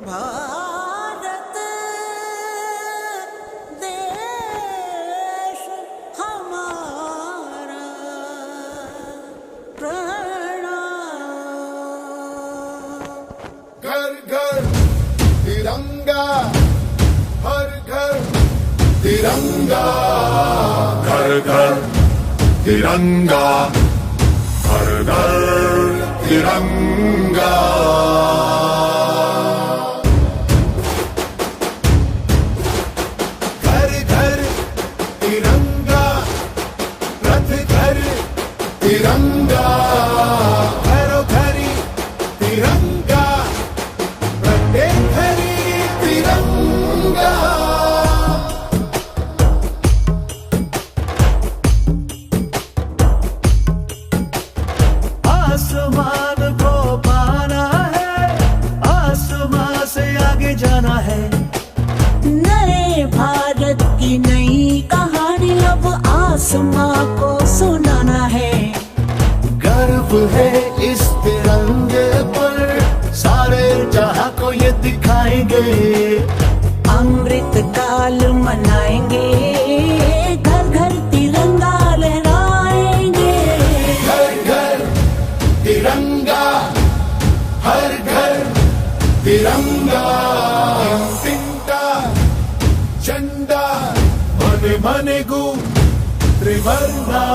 भारत देश हमारा प्रणाम। घर घर तिरंगा, हर घर तिरंगा, घर घर तिरंगा, हर घर तिरंगा। घर घर तिरंगा, रथ घर तिरंगा, घरों घरी तिरंगा, प्रत्येक घरी तिरंगा। आसमान को पाना है, आसमान से आगे जाना है। नए भारत की नई कहानी अब आसमां को सुनाना है। गर्व है इस तिरंगे पर, सारे जहां को ये दिखाएंगे। अमृत काल मनाएंगे, घर घर तिरंगा लहराएंगे। घर घर तिरंगा, हर घर तिरंगा। तिंटा झंडा मने मने गु त्रिवर्णा।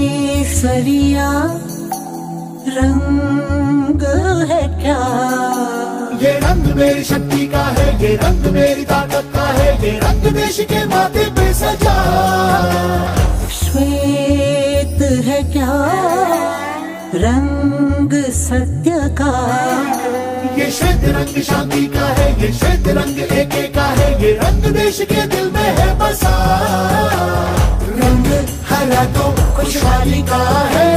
केसरिया रंग है क्या? ये रंग मेरी शक्ति का है, ये रंग मेरी ताकत का है, ये रंग देश के माथे पे सजा। श्वेत है क्या रंग सत्य का? ये श्वेत रंग शांति का है, ये श्वेत रंग एके का है, ये रंग देश के दिल में है बसा। रंग हरा तो खुशहाली का है,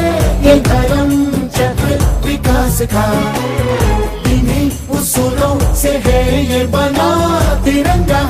ये धर्म चक्र विकास का। इन्हीं उसूलों से है ये बना तिरंगा।